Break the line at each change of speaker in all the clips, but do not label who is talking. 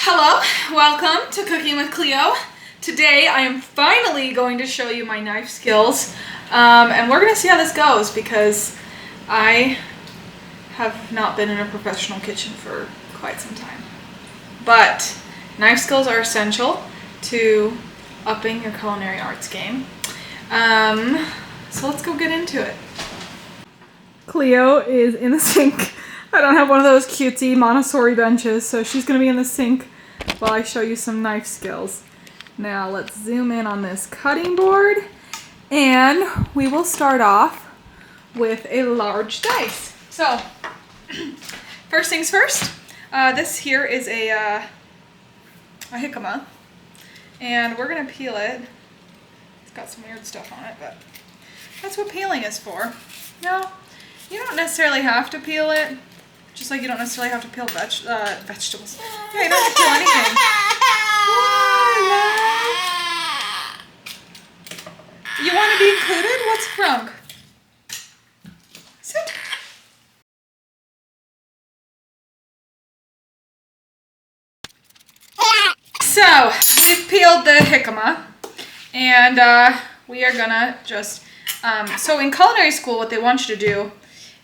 Hello, welcome to Cooking with Cleo. Today I am finally going to show you my knife skills, and we're going to see how this goes because I have not been in a professional kitchen for quite some time. But knife skills are essential to upping your culinary arts game. So let's go get into it. Cleo is in the sink. I don't have one of those cutesy Montessori benches, so she's going to be in the sink while I show you some knife skills. Now let's zoom in on this cutting board, and we will start off with a large dice. So, first things first, this here is a jicama, and we're going to peel it. It's got some weird stuff on it, but that's what peeling is for. Now, you don't necessarily have to peel it, just like you don't necessarily have to peel vegetables. Yeah, you don't have to peel anything. You want to be included? What's wrong? Sit. So, we've peeled the jicama, and we are gonna just, so in culinary school, what they want you to do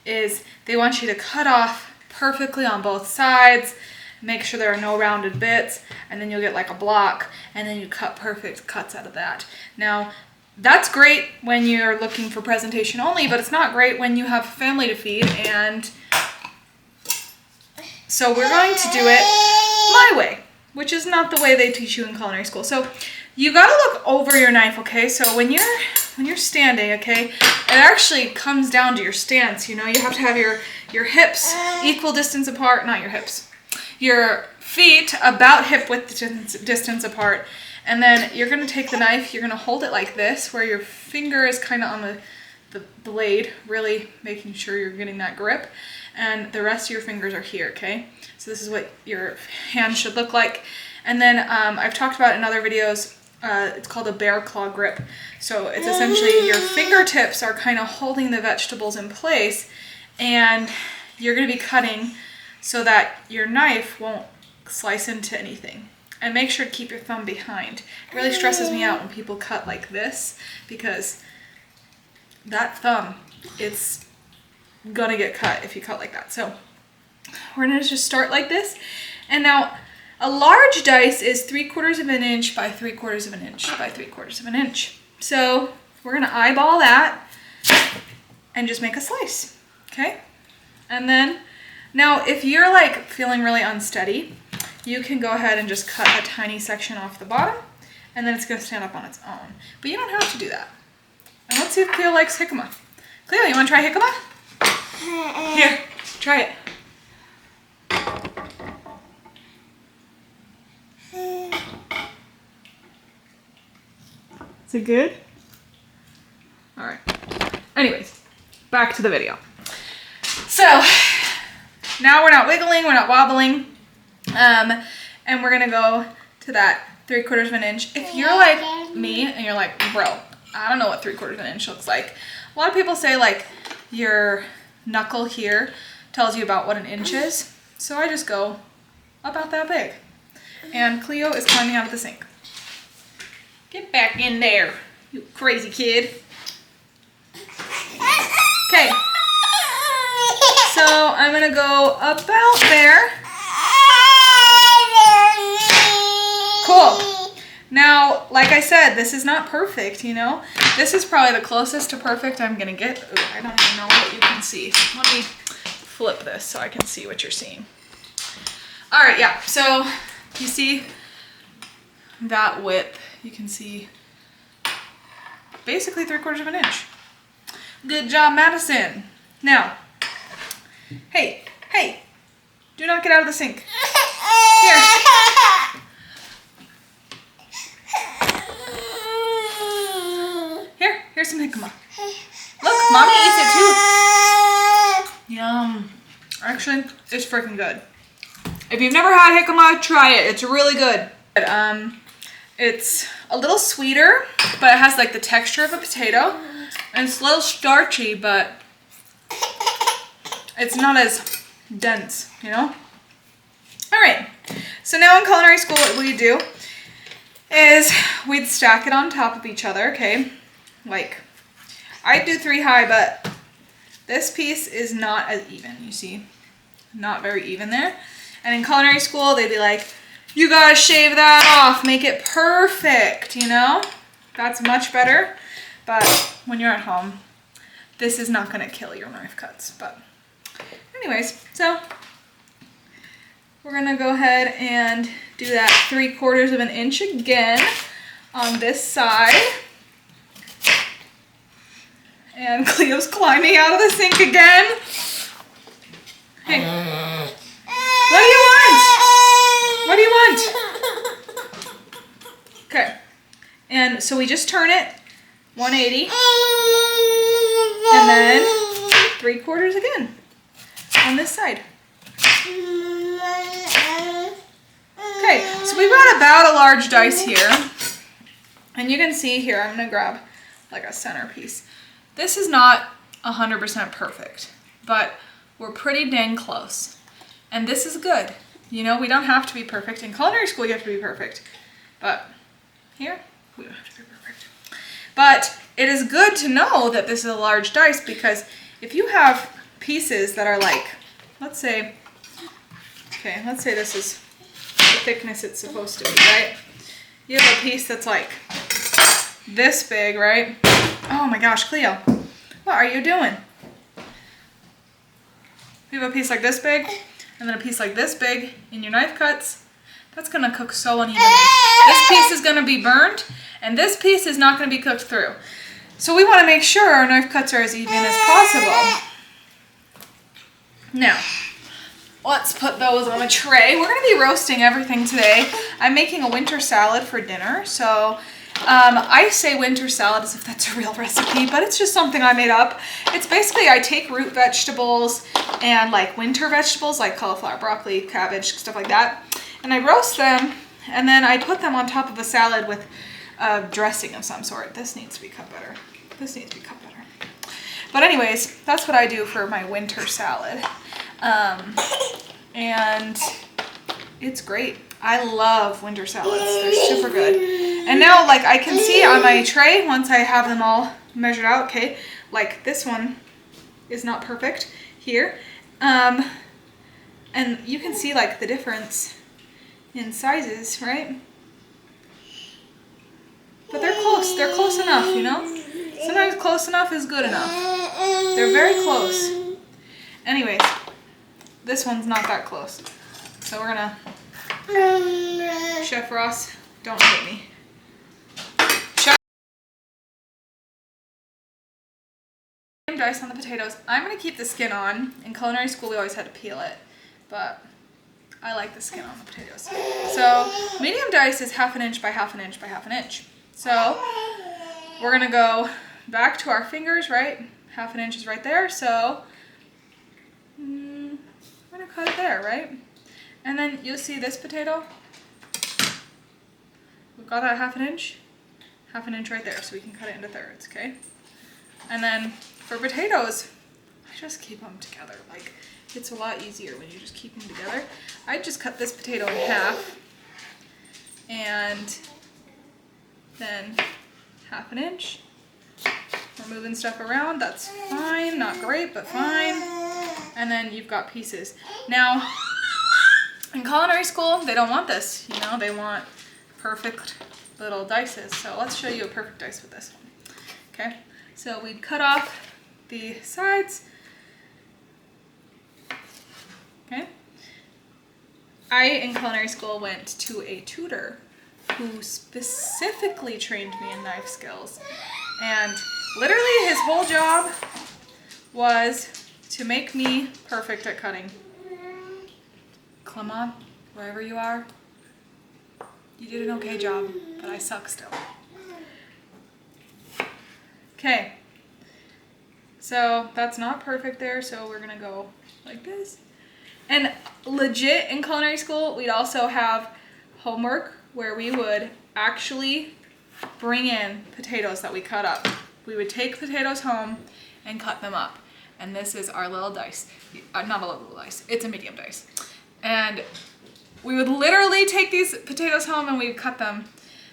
is they want you to cut off perfectly on both sides, make sure there are no rounded bits, and then you'll get like a block, and then you cut perfect cuts out of that. Now, that's great when you're looking for presentation only, but it's not great when you have a family to feed, and so we're going to do it my way, which is not the way they teach you in culinary school. So you gotta look over your knife, okay? So when you're standing, okay, it actually comes down to your stance, you know? You have to have your hips equal distance apart, not your hips. Your feet about hip width distance apart. And then you're gonna take the knife, you're gonna hold it like this, where your finger is kind of on the blade, really making sure you're getting that grip. And the rest of your fingers are here, okay? So this is what your hand should look like. And then I've talked about in other videos, it's called a bear claw grip. So it's essentially your fingertips are kind of holding the vegetables in place, and you're going to be cutting so that your knife won't slice into anything. And make sure to keep your thumb behind. It really stresses me out when people cut like this, because that thumb, it's gonna get cut if you cut like that. So we're gonna just start like this. And now a large dice is 3/4 of an inch by 3/4 of an inch by 3/4 of an inch. So we're gonna eyeball that and just make a slice, okay? And then, now if you're like feeling really unsteady, you can go ahead and just cut a tiny section off the bottom, and then it's gonna stand up on its own. But you don't have to do that. And let's see if Cleo likes jicama. Cleo, you wanna try jicama? Here, try it. Is it good? All right. Anyways, back to the video. So now we're not wiggling, we're not wobbling, and we're gonna go to that 3/4 of an inch. If you're like me and you're like, bro, I don't know what 3/4 of an inch looks like. A lot of people say like your knuckle here tells you about what an inch is. So I just go about that big. And Cleo is climbing out of the sink. Get back in there, you crazy kid. Okay. So I'm gonna go about there. Cool. Now, like I said, this is not perfect, you know? This is probably the closest to perfect I'm gonna get. Ooh, I don't even know what you can see. Let me flip this so I can see what you're seeing. All right, yeah, so you see that width, you can see basically 3/4 of an inch. Good job, Madison. Now, hey, do not get out of the sink. Here. Here's some jicama. Look, mommy eats it too. Yum. Actually, it's freaking good. If you've never had jicama, try it. It's really good. It's a little sweeter, but it has like the texture of a potato. And it's a little starchy, but it's not as dense, you know? All right, So now in culinary school, what we do is we'd stack it on top of each other, okay? Like, I'd do 3 high, but this piece is not as even, you see? Not very even there. And in culinary school, they'd be like, you gotta shave that off, make it perfect, you know? That's much better. But when you're at home, this is not gonna kill your knife cuts. But anyways, so we're gonna go ahead and do that 3/4 of an inch again on this side. And Cleo's climbing out of the sink again. Hey, what do you want? What do you want? Okay, and so we just turn it 180, and then 3/4 again on this side. Okay, so we've got about a large dice here, and you can see here, I'm gonna grab like a centerpiece. This is not 100% perfect, but we're pretty dang close, and this is good. You know, we don't have to be perfect. In culinary school, you have to be perfect, but here, we don't have to be perfect. But it is good to know that this is a large dice, because if you have pieces that are like, let's say this is the thickness it's supposed to be, right? You have a piece that's like this big, right? Oh my gosh, Cleo, what are you doing? You have a piece like this big, and then a piece like this big in your knife cuts. That's gonna cook so unevenly. This piece is gonna be burned, and this piece is not gonna be cooked through. So we wanna make sure our knife cuts are as even as possible. Now, let's put those on a tray. We're gonna be roasting everything today. I'm making a winter salad for dinner, so I say winter salad as if that's a real recipe, but it's just something I made up. It's basically, I take root vegetables and like winter vegetables like cauliflower, broccoli, cabbage, stuff like that, and I roast them, and then I put them on top of a salad with a dressing of some sort. This needs to be cut better. This needs to be cut better. But anyways, that's what I do for my winter salad. And it's great. I love winter salads. They're super good. And now, like, I can see on my tray, once I have them all measured out, okay, like this one is not perfect here. And you can see, like, the difference in sizes, right? But they're close. They're close enough, you know? Sometimes close enough is good enough. They're very close. Anyways, this one's not that close. So we're gonna... Chef Ross, don't hit me. Dice on the potatoes. I'm gonna keep the skin on. In culinary school, we always had to peel it, but I like the skin on the potatoes. So medium dice is 1/2 inch by 1/2 inch by 1/2 inch. So we're gonna go back to our fingers, right? 1/2 inch is right there. So we're gonna cut it there, right? And then you'll see this potato. We've got that 1/2 inch right there, so we can cut it into thirds, okay? And then for potatoes, I just keep them together. Like, it's a lot easier when you just keep them together. I just cut this potato in half, and then 1/2 inch. We're moving stuff around. That's fine, not great, but fine. And then you've got pieces. Now, in culinary school, they don't want this. You know, they want perfect little dices. So let's show you a perfect dice with this one. Okay, so we'd cut off the sides. Okay. I, in culinary school, went to a tutor who specifically trained me in knife skills. And literally his whole job was to make me perfect at cutting. Clement, wherever you are, you did an okay job, but I suck still. Okay, so that's not perfect there, so we're gonna go like this. And legit, in culinary school, we'd also have homework where we would actually bring in potatoes that we cut up. We would take potatoes home and cut them up. And this is our little dice. Not a little dice, it's a medium dice. And we would literally take these potatoes home and we'd cut them.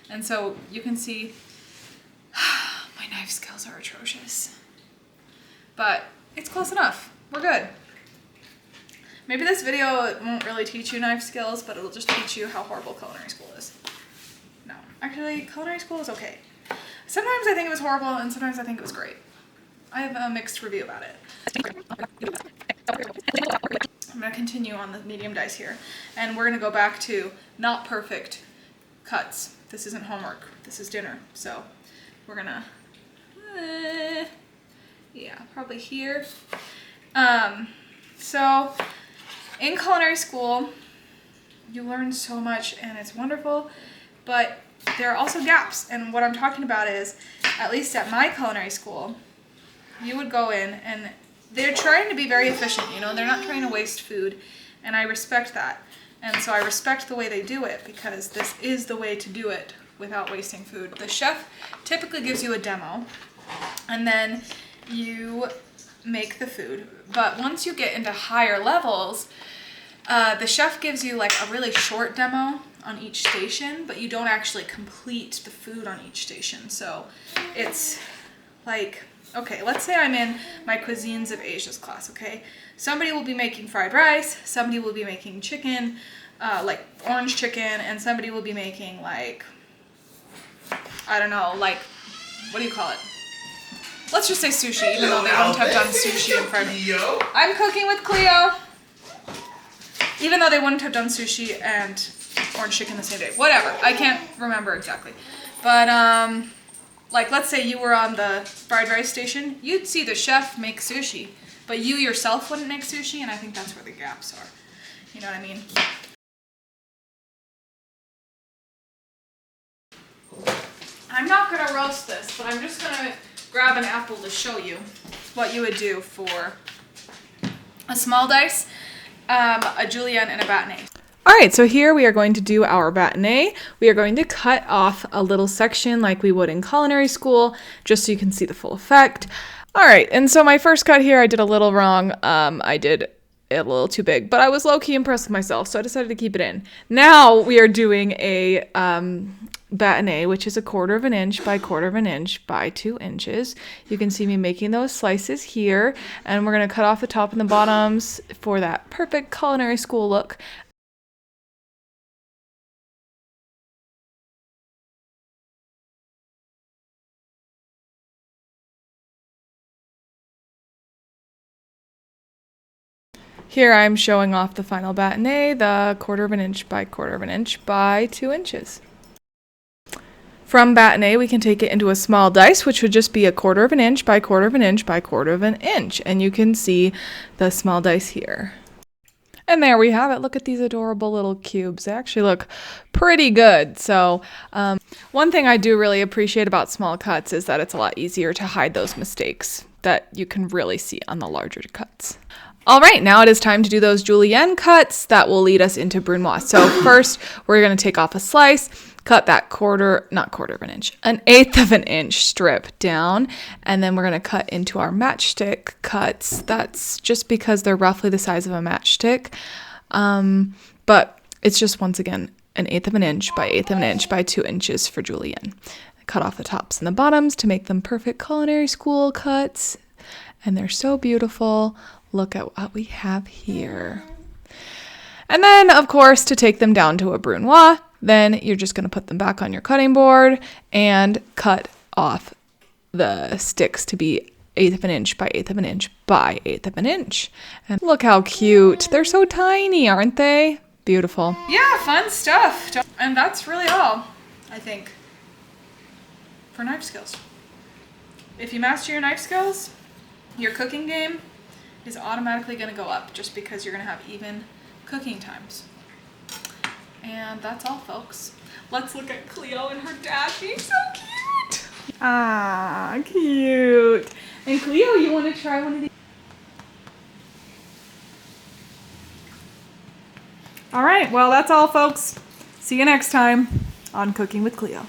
And so you can see my knife skills are atrocious. But it's close enough. We're good. Maybe this video won't really teach you knife skills, but it'll just teach you how horrible culinary school is. No, actually, culinary school is okay. Sometimes I think it was horrible, and sometimes I think it was great. I have a mixed review about it. I'm going to continue on the medium dice here, and we're going to go back to not perfect cuts. This isn't homework. This is dinner. So we're going to, yeah, probably here. So in culinary school, you learn so much, and it's wonderful, but there are also gaps. And what I'm talking about is, at least at my culinary school, you would go in and they're trying to be very efficient, you know, they're not trying to waste food, and I respect that. And so I respect the way they do it, because this is the way to do it without wasting food. The chef typically gives you a demo, and then you make the food. But once you get into higher levels, the chef gives you like a really short demo on each station, but you don't actually complete the food on each station. So it's like, okay, let's say I'm in my Cuisines of Asia's class, okay? Somebody will be making fried rice, somebody will be making chicken, like orange chicken, and somebody will be making like, I don't know, like, what do you call it? Let's just say sushi, even though they wouldn't have done sushi and fried rice. I'm cooking with Cleo. Even though they wouldn't have done sushi and orange chicken the same day. Whatever, I can't remember exactly. But, like, let's say you were on the fried rice station, you'd see the chef make sushi, but you yourself wouldn't make sushi, and I think that's where the gaps are. You know what I mean? I'm not gonna roast this, but I'm just gonna grab an apple to show you what you would do for a small dice, a julienne, and a batonnet. All right, so here we are going to do our batonnet. We are going to cut off a little section like we would in culinary school, just so you can see the full effect. All right, and so my first cut here, I did a little wrong. I did it a little too big, but I was low-key impressed with myself, so I decided to keep it in. Now we are doing a batonnet, which is 1/4 of an inch by 1/4 of an inch by 2 inches. You can see me making those slices here, and we're gonna cut off the top and the bottoms for that perfect culinary school look. Here I'm showing off the final batonnet, the 1/4 of an inch by 1/4 of an inch by 2 inches. From batonnet, we can take it into a small dice, which would just be 1/4 of an inch by 1/4 of an inch by 1/4 of an inch. And you can see the small dice here. And there we have it. Look at these adorable little cubes. They actually look pretty good. So one thing I do really appreciate about small cuts is that it's a lot easier to hide those mistakes that you can really see on the larger cuts. All right, now it is time to do those julienne cuts that will lead us into brunoise. So first, we're going to take off a slice, cut that 1/8 of an inch, 1/8 of an inch strip down, and then we're going to cut into our matchstick cuts. That's just because they're roughly the size of a matchstick, but it's just, once again, 1/8 of an inch by 1/8 of an inch by 2 inches for julienne. Cut off the tops and the bottoms to make them perfect culinary school cuts, and they're so beautiful. Look at what we have here. And then, of course, to take them down to a brunoise, then you're just going to put them back on your cutting board and cut off the sticks to be 1/8 of an inch by 1/8 of an inch by 1/8 of an inch. And look how cute. They're so tiny, aren't they? Beautiful. Yeah, fun stuff. And that's really all, I think, for knife skills. If you master your knife skills, your cooking game is automatically going to go up, just because you're going to have even cooking times. And that's all, folks. Let's look at Cleo and her dad being so cute. Ah, cute. And Cleo, you want to try one of these? All right, well, that's all, folks. See you next time on Cooking with Cleo.